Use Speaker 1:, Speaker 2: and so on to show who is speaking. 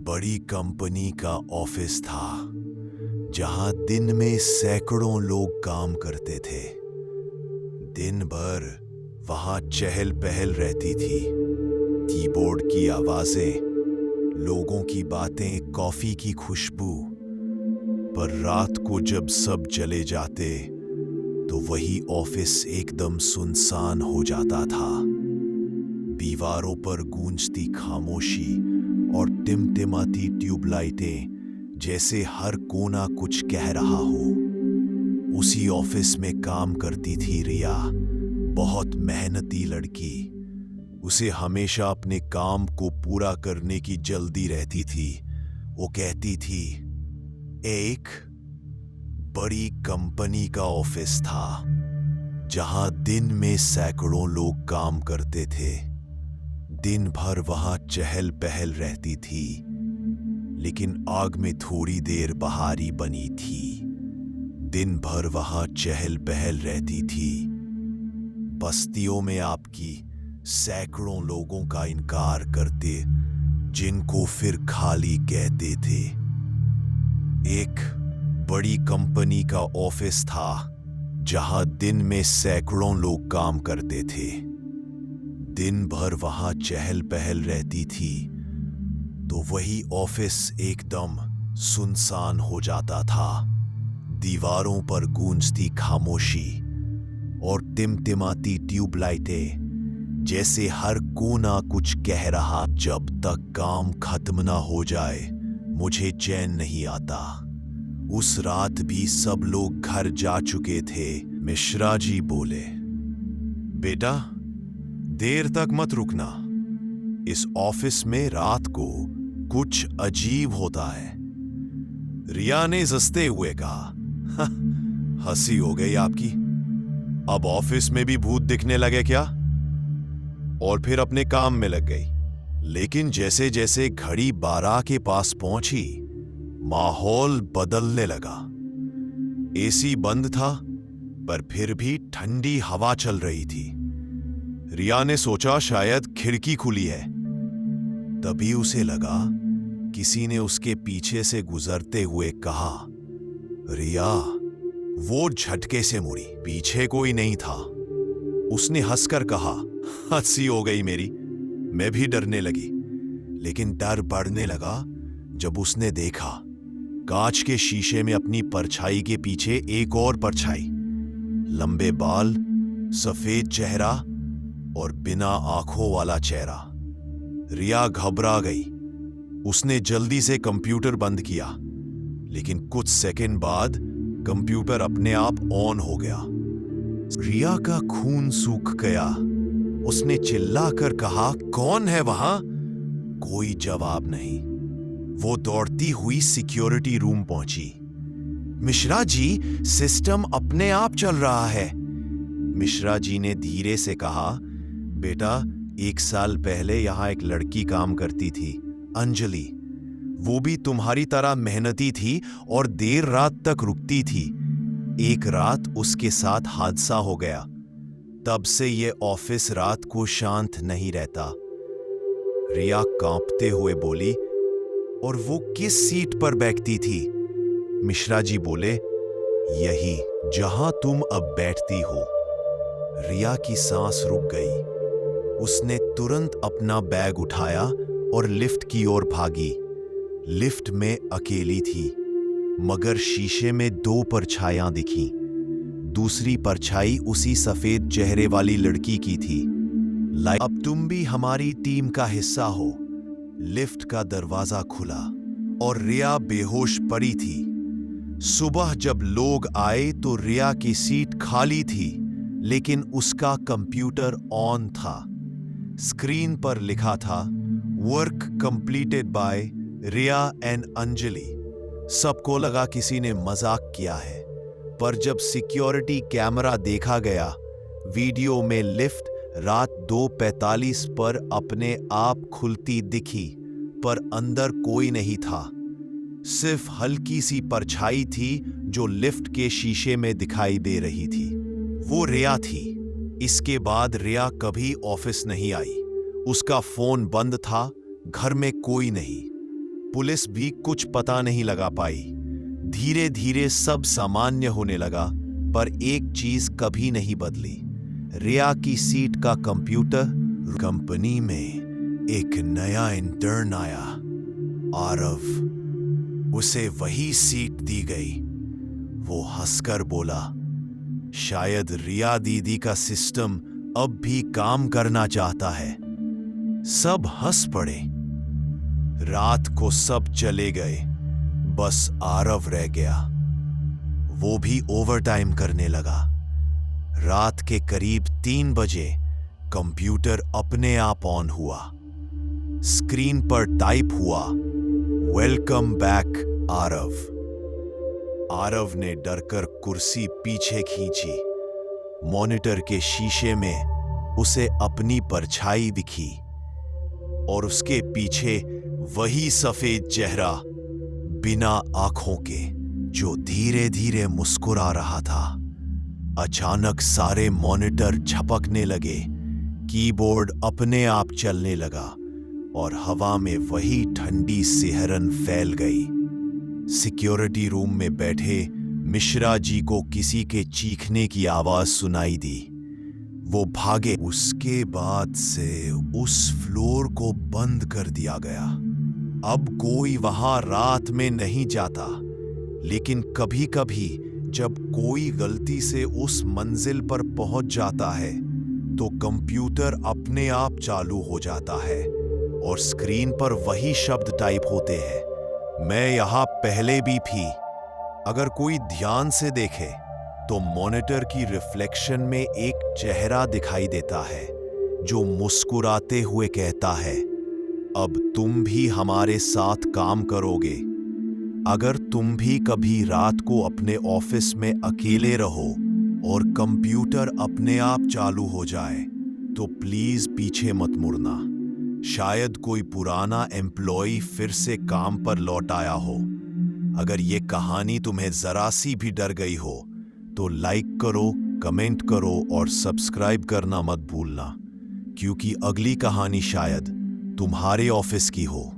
Speaker 1: बड़ी कंपनी का ऑफिस था जहां दिन में सैकड़ों लोग काम करते थे। दिन भर वहां चहल पहल रहती थी। कीबोर्ड की आवाजें, लोगों की बातें, कॉफी की खुशबू। पर रात को जब सब चले जाते तो वही ऑफिस एकदम सुनसान हो जाता था। दीवारों पर गूंजती खामोशी और टिमटिमाती ट्यूबलाइटें, जैसे हर कोना कुछ कह रहा हो। उसी ऑफिस में काम करती थी रिया, बहुत मेहनती लड़की। उसे हमेशा अपने काम को पूरा करने की जल्दी रहती थी। वो कहती थी, एक बड़ी कंपनी का ऑफिस था जहां दिन में सैकड़ों लोग काम करते थे। दिन भर वहां चहल पहल रहती थी, लेकिन आग में थोड़ी देर बहारी बनी थी। दिन भर वहां चहल पहल रहती थी। बस्तियों में आपकी सैकड़ों लोगों का इनकार करते, जिनको फिर खाली कहते थे। एक बड़ी कंपनी का ऑफिस था जहां दिन में सैकड़ों लोग काम करते थे। दिन भर वहां चहल पहल रहती थी, तो वही ऑफिस एकदम सुनसान हो जाता था। दीवारों पर गूंजती खामोशी और टिमटिमाती ट्यूबलाइटें, जैसे हर कोना कुछ कह रहा। जब तक काम खत्म ना हो जाए मुझे चैन नहीं आता। उस रात भी सब लोग घर जा चुके थे। मिश्रा जी बोले, बेटा देर तक मत रुकना। इस ऑफिस में रात को कुछ अजीब होता है। रिया ने हंसते हुए कहा, हंसी हो गई आपकी। अब ऑफिस में भी भूत दिखने लगे क्या? और फिर अपने काम में लग गई। लेकिन जैसे जैसे घड़ी 12 के पास पहुंची, माहौल बदलने लगा। एसी बंद था, पर फिर भी ठंडी हवा चल रही थी। रिया ने सोचा शायद खिड़की खुली है। तभी उसे लगा किसी ने उसके पीछे से गुजरते हुए कहा, रिया। वो झटके से मुड़ी। पीछे कोई नहीं था। उसने हंसकर कहा, हंसी हो गई मेरी। मैं भी डरने लगी। लेकिन डर बढ़ने लगा जब उसने देखा कांच के शीशे में अपनी परछाई के पीछे एक और परछाई। लंबे बाल, सफेद चेहरा और बिना आंखों वाला चेहरा। रिया घबरा गई। उसने जल्दी से कंप्यूटर बंद किया, लेकिन कुछ सेकंड बाद कंप्यूटर अपने आप ऑन हो गया। रिया का खून सूख गया। उसने चिल्लाकर कहा, कौन है वहां? कोई जवाब नहीं। वो दौड़ती हुई सिक्योरिटी रूम पहुंची। मिश्रा जी, सिस्टम अपने आप चल रहा है। मिश्रा जी ने धीरे से कहा, बेटा 1 साल पहले यहां एक लड़की काम करती थी, अंजलि। वो भी तुम्हारी तरह मेहनती थी और देर रात तक रुकती थी। एक रात उसके साथ हादसा हो गया। तब से ये ऑफिस रात को शांत नहीं रहता। रिया कांपते हुए बोली, और वो किस सीट पर बैठती थी? मिश्रा जी बोले, यही जहां तुम अब बैठती हो। रिया की सांस रुक गई। उसने तुरंत अपना बैग उठाया और लिफ्ट की ओर भागी। लिफ्ट में अकेली थी, मगर शीशे में 2 परछाइयां दिखीं। दूसरी परछाई उसी सफेद चेहरे वाली लड़की की थी। अब तुम भी हमारी टीम का हिस्सा हो। लिफ्ट का दरवाजा खुला और रिया बेहोश पड़ी थी। सुबह जब लोग आए तो रिया की सीट खाली थी, लेकिन उसका कंप्यूटर ऑन था। स्क्रीन पर लिखा था, work completed by Riya and Anjali. सबको लगा किसी ने मजाक किया है, पर जब सिक्योरिटी कैमरा देखा गया, वीडियो में लिफ्ट रात 2:45 पर अपने आप खुलती दिखी, पर अंदर कोई नहीं था। सिर्फ हल्की सी परछाई थी जो लिफ्ट के शीशे में दिखाई दे रही थी। वो रिया थी। इसके बाद रिया कभी ऑफिस नहीं आई। उसका फोन बंद था, घर में कोई नहीं। पुलिस भी कुछ पता नहीं लगा पाई। धीरे धीरे सब सामान्य होने लगा, पर एक चीज कभी नहीं बदली। रिया की सीट का कंप्यूटर। कंपनी में एक नया इंटर्न आया, आरव। उसे वही सीट दी गई। वो हंसकर बोला, शायद रिया दीदी का सिस्टम अब भी काम करना चाहता है। सब हंस पड़े। रात को सब चले गए, बस आरव रह गया। वो भी ओवरटाइम करने लगा। रात के करीब 3 बजे कंप्यूटर अपने आप ऑन हुआ। स्क्रीन पर टाइप हुआ, वेलकम बैक आरव। आरव ने डरकर कुर्सी पीछे खींची। मॉनिटर के शीशे में उसे अपनी परछाई दिखी और उसके पीछे वही सफेद चेहरा बिना आंखों के, जो धीरे धीरे मुस्कुरा रहा था। अचानक सारे मॉनिटर झपकने लगे, कीबोर्ड अपने आप चलने लगा और हवा में वही ठंडी सिहरन फैल गई। सिक्योरिटी रूम में बैठे मिश्रा जी को किसी के चीखने की आवाज सुनाई दी। वो भागे। उसके बाद से उस फ्लोर को बंद कर दिया गया। अब कोई वहां रात में नहीं जाता, लेकिन कभी-कभी जब कोई गलती से उस मंजिल पर पहुंच जाता है तो कंप्यूटर अपने आप चालू हो जाता है और स्क्रीन पर वही शब्द टाइप होते हैं, मैं यहां पहले भी थी। अगर कोई ध्यान से देखे तो मॉनिटर की रिफ्लेक्शन में एक चेहरा दिखाई देता है जो मुस्कुराते हुए कहता है, अब तुम भी हमारे साथ काम करोगे। अगर तुम भी कभी रात को अपने ऑफिस में अकेले रहो और कंप्यूटर अपने आप चालू हो जाए तो प्लीज पीछे मत मुड़ना। शायद कोई पुराना एम्प्लॉय फिर से काम पर लौट आया हो। अगर ये कहानी तुम्हें जरा सी भी डर गई हो तो लाइक करो, कमेंट करो और सब्सक्राइब करना मत भूलना, क्योंकि अगली कहानी शायद तुम्हारे ऑफिस की हो।